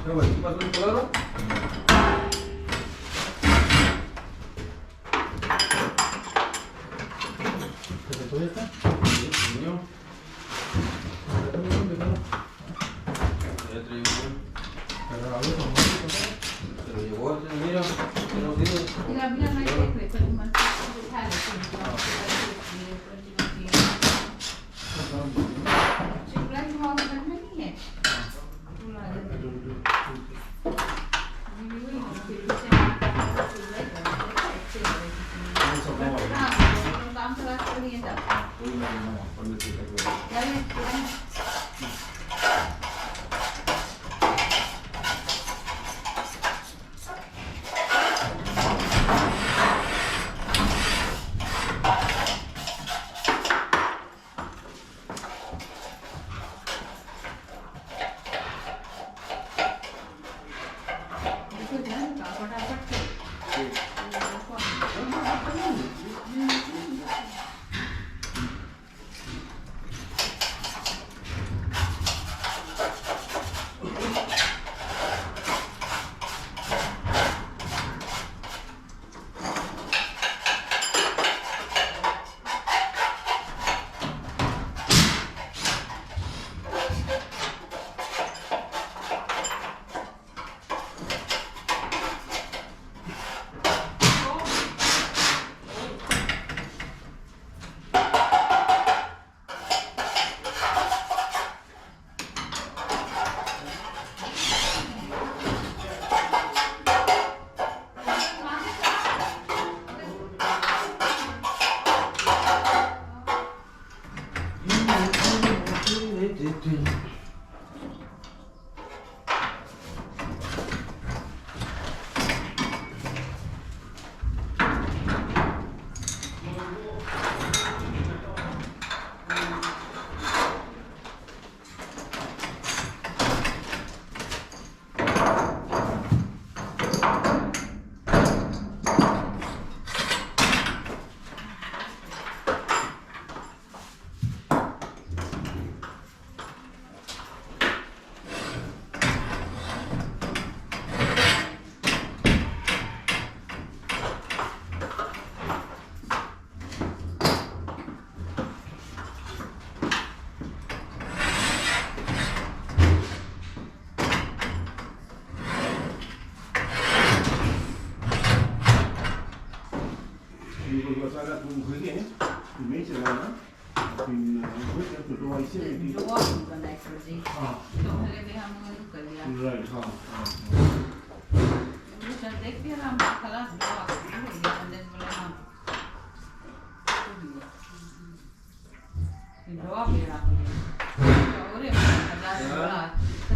क्या भाई पास में चला रहा तो está niño se lo llevó ese niño que no tiene mira mira no hay secreto es más detalles Shimla की मॉल में नहीं है काम चला कर नहीं जाता कोई ना पंडित जी का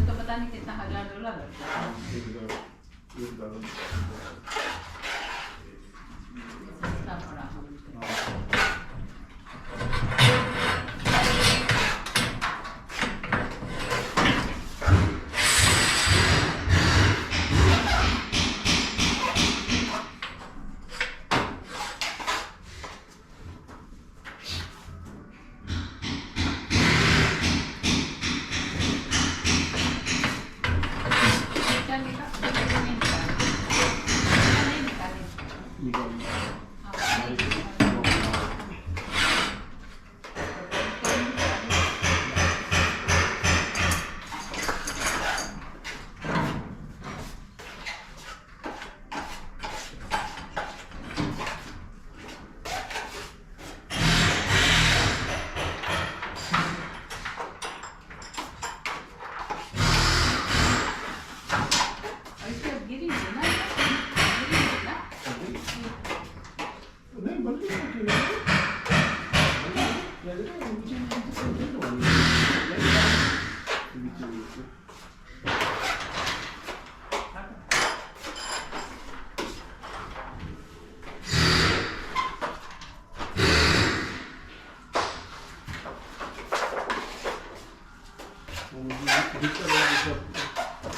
तो पता नहीं कितना $1000 लगता है सस्ता पड़ा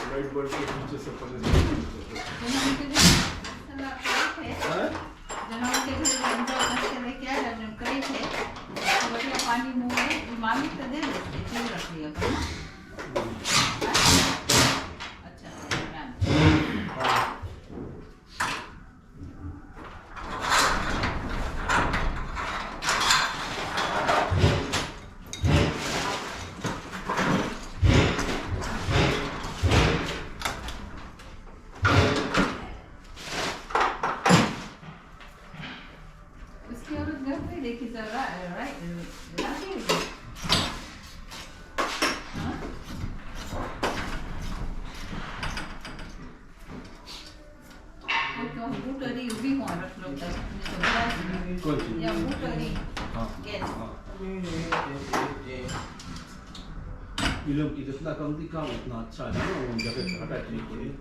लाइट बल्ब के पीछे से पड़े पानी मुंह में मामी तो दे देते रख लिया अच्छा ये लोग जितना कम दिखा उतना अच्छा है ना वो जगह हटाने के लिए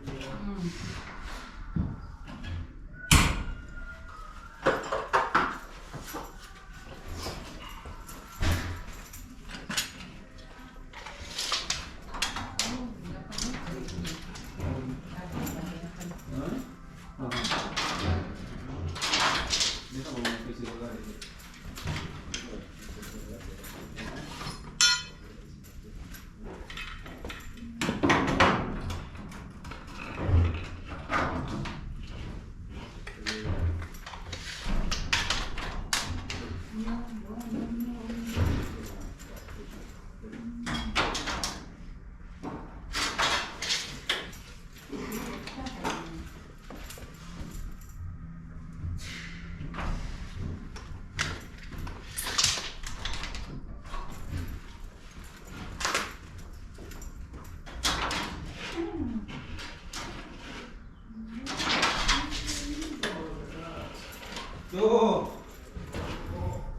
Tuh.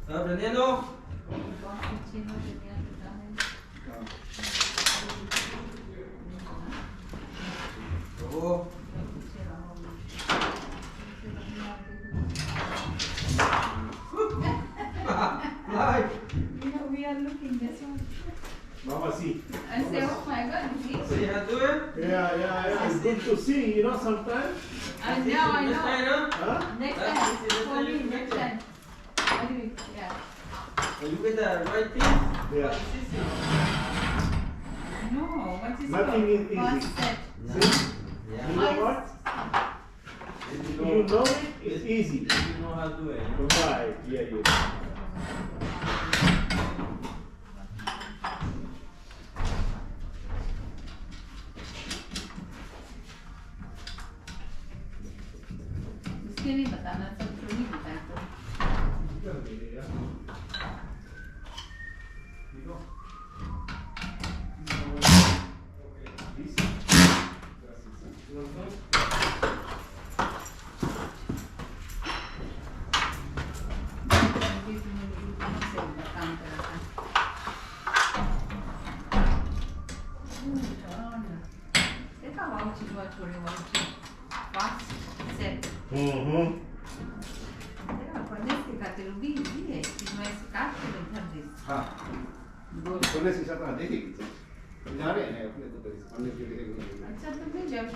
Nah, beranian dong. Tuh. Live. We are looking this one. Mama see I say, oh my God, this. See how to it? yeah it's good to see you know sometimes I know, I Next time, know. huh Next This time, is the for time me, you next make time. Anyway, yeah. You get the right thing. Yeah. But this is- No, what is Nothing called? is easy. First step. see Yeah. you know what If you know it it's easy If you know how to do it. right yeah उसके नहीं बताना सब तो नहीं बताया तो अभी तुमने से काम करा था देखा वाउची हुआ छोड़े वाउची पास सेट देखा पढ़ने से खाते रुबी भी है कि मैं इसका के धर दे हाँ सोने से साथ देखेगी जा रहे हैं अपने तो अन्य के लिए अच्छा तो मैं जब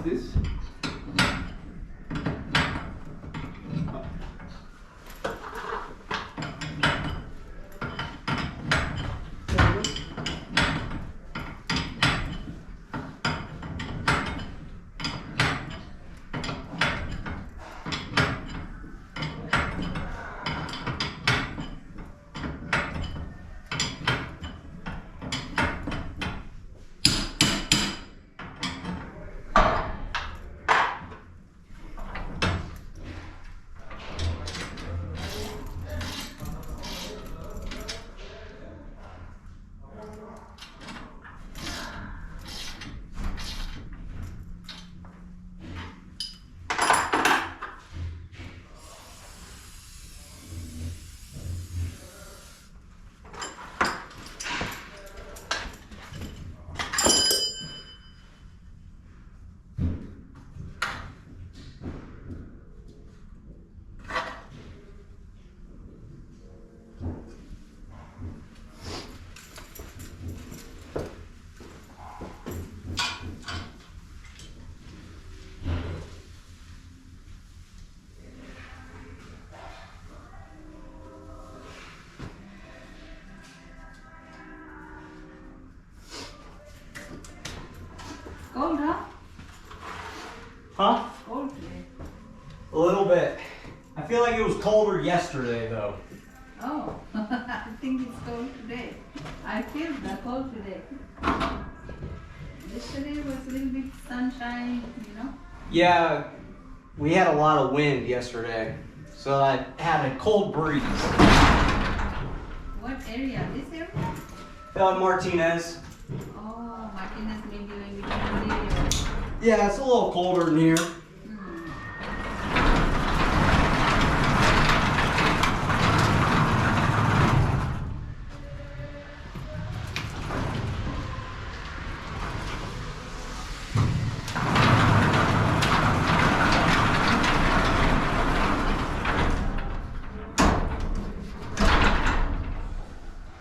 close this. Cold, huh? Huh? Cold today. A little bit. I feel like it was colder yesterday though. Oh, I think it's cold today. I feel the cold today. Yesterday was a little bit sunshine, you know. Yeah, we had a lot of wind yesterday, so I had a cold breeze. What area? This area? Martinez. Oh, Martinez maybe when we come near. Yeah, it's a little colder in here.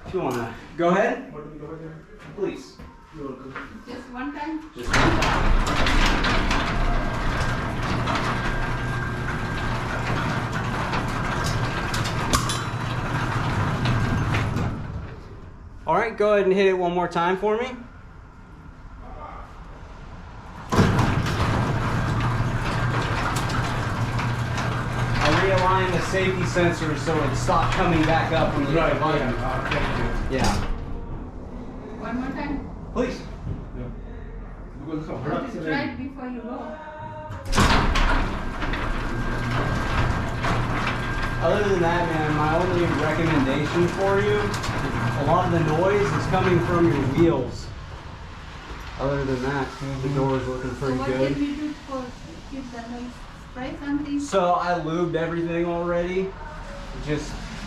If you wanna go ahead, What do we go ahead? please. You're welcome. Just one time? Just one time. All right, go ahead and hit it one more time for me. I realigned the safety sensor so it stopped coming back up when you hit the button. Thank you. Yeah. One more time? Please. Yeah. Because it's a hard Just try it before you go. Other than that, man, my only recommendation for you, a lot of the noise is coming from your wheels. Other than that, the door is looking So pretty what good. can we do for keep the noise? Spray something? So I lubed everything already.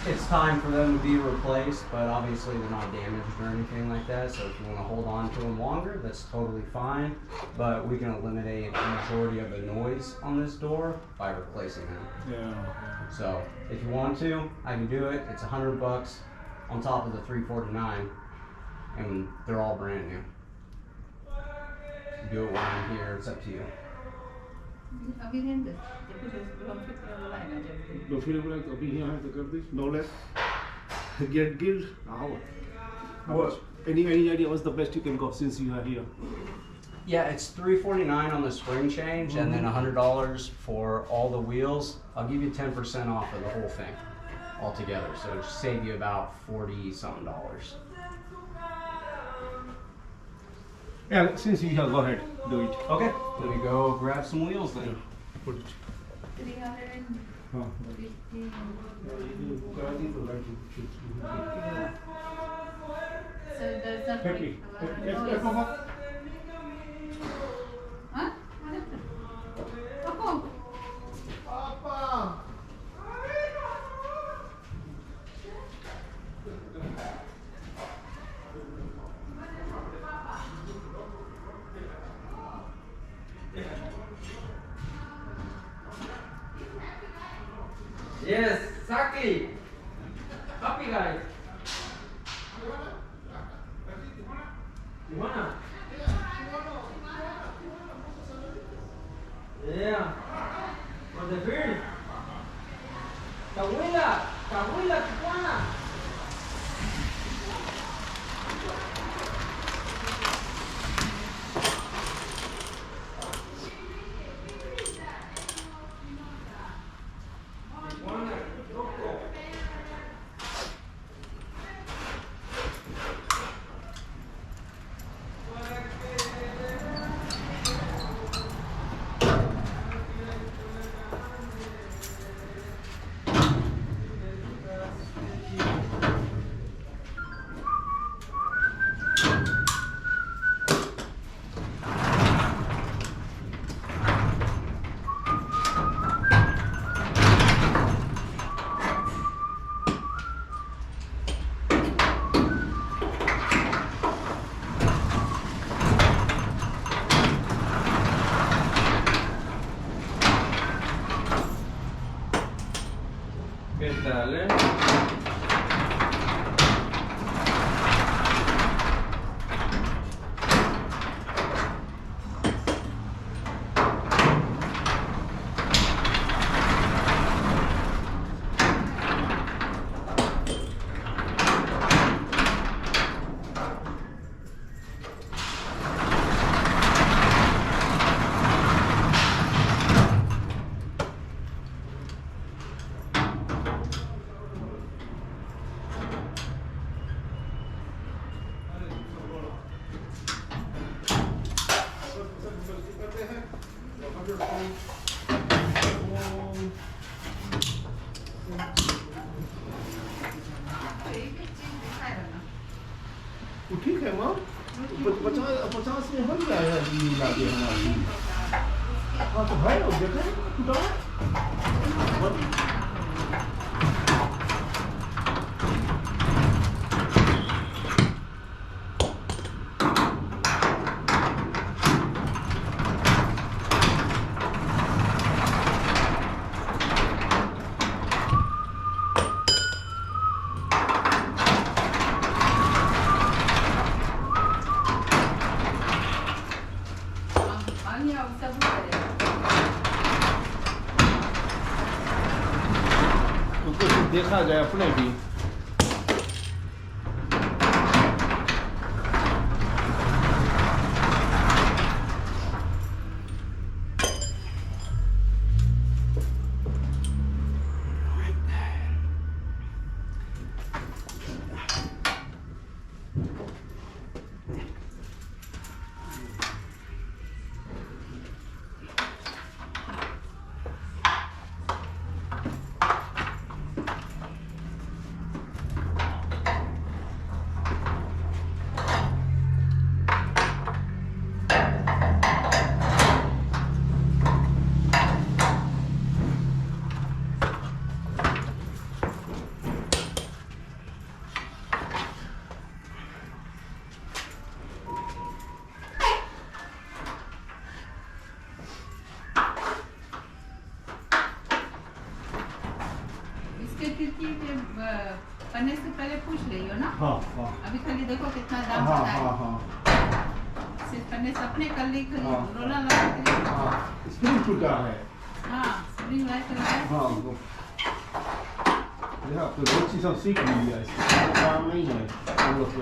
It's time for them to be replaced, but obviously they're not damaged or anything like that. So if you want to hold on to them longer, that's totally fine. But we can eliminate the majority of the noise on this door by replacing them. Yeah. So if you want to, I can do it. It's $100 on top of the $349, and they're all brand new. Do it while I'm here. It's up to you. अभी रहने दे। देखो जो हम fit कर लगाएगा जब। No feel like अभी यहाँ है तो कर दे. No less. Get guild. What? Any idea what's the best you can go since you are here? Yeah, it's $349 on the spring change, and then $100 for all the wheels. I'll give you 10% off of the whole thing altogether, so it'll save you about $40-something. Yeah, since you here, go ahead, do it. Okay, let me go grab some wheels then. Put it. 350. So does that Happy. make noise? Huh? What happened? Oh. Yes, Saki. Happy guys. You wanna? Cahuila, Cahuila, Tijuana. ¿Qué tal, eh? वो ठीक है माँ 50 में बन जाएगा ये लाके हमारी हाँ तो भाई वो देखा टूटा Anya, usah buka dia. तो कुछ देखा जाए अपने भी इसके खिड़की के पन्ने से पहले पूछ लियो ना हाँ हाँ अभी खाली देखो कितना दाम हाँ बताए हाँ हाँ सिर्फ पन्ने से अपने कर ली खाली हाँ। रोला लगा के हाँ स्प्रिंग टूटा है हाँ स्प्रिंग लाइट लगाया हाँ वो देखा तो बहुत चीज़ हम सीख लिया इसका काम नहीं है हम लोग को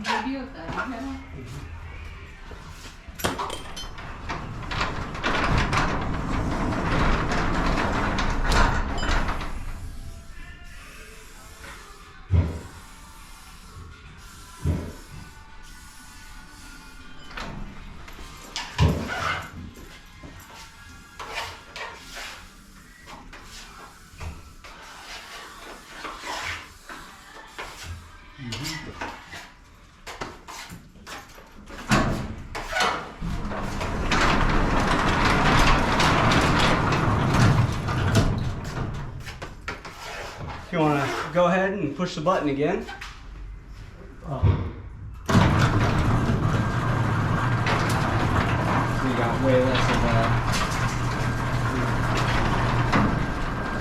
जो भी होता है ना If you want to go ahead and push the button again. हाँ We got way less of a.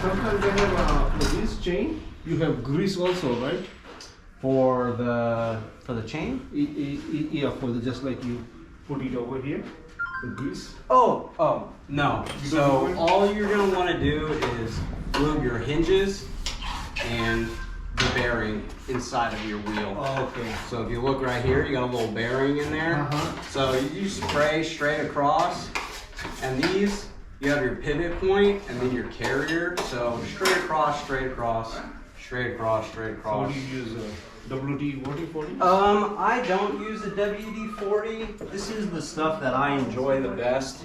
sometimes they have for this chain you have grease also right For the chain? yeah for the just like you put it over here The grease? Oh, no. You So don't do it? all you're gonna wanna do is lube your hinges and the bearing inside of your wheel. Okay. So if you look right here, you got a little bearing in there. So you spray straight across, and these, you have your pivot point and then your carrier. So straight across, straight across, straight across, straight So across. what do you use? WD-40? I don't use the WD-40. This is the stuff that I enjoy the best.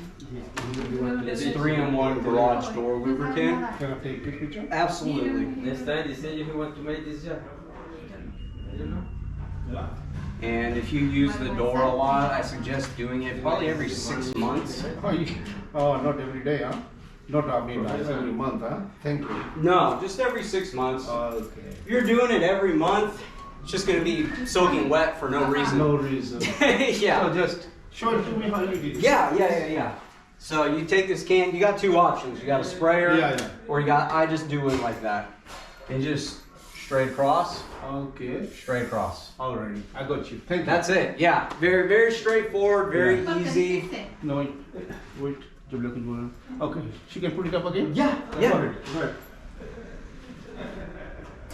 It's 3-in-1 garage door lubricant. Can I take a picture? Absolutely. Next time they say if you want to make this job. I don't know. Yeah. And if you use the door a lot, I suggest doing it probably every 6 months. Oh, not every day, huh? Not, I mean, every month, huh? Thank you. No, just every 6 months. Okay. If you're doing it every month, it's just gonna be soaking wet for no reason. No reason. Yeah. So just show it to me how you did it. Yeah. So you take this can, you got two options. You got a sprayer, Yeah. or I just do it like that. And just straight across, Okay. straight across. Alrighty. I got you. Thank you. That's it. Yeah. Very, very straightforward, very Yeah. easy. No, wait. You're looking for Okay. She can put it up again? Yeah, Got yeah. it. Right.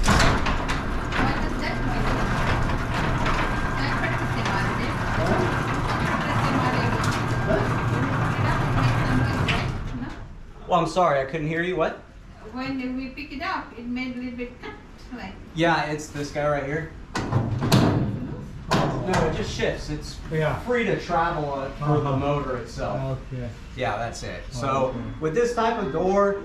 What does that mean? I'm practicing already. No? Well, I'm sorry, I couldn't hear you. What? When we pick it up, it made a little bit cut, like. Yeah, it's this guy right here. No, it just shifts. It's free to travel through the motor itself. Okay. Yeah, that's it. So okay. with this type of door,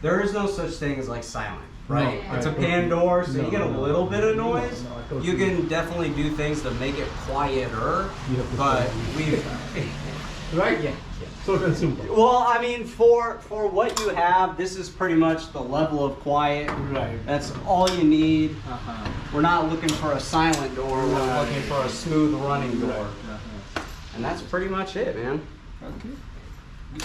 there is no such thing as like silent, right? No, It's a I pan totally- door, so no, you get a no, little bit of noise. no, I totally- You can definitely do things to make it quieter, You have to but we've. Right? Yeah. Short and simple. Well, I mean, for what you have, this is pretty much the level of quiet. Right. That's all you need. Uh-huh. We're not looking for a silent door. We're Right. looking for a smooth running door. Uh-huh. And that's pretty much it, man. Okay.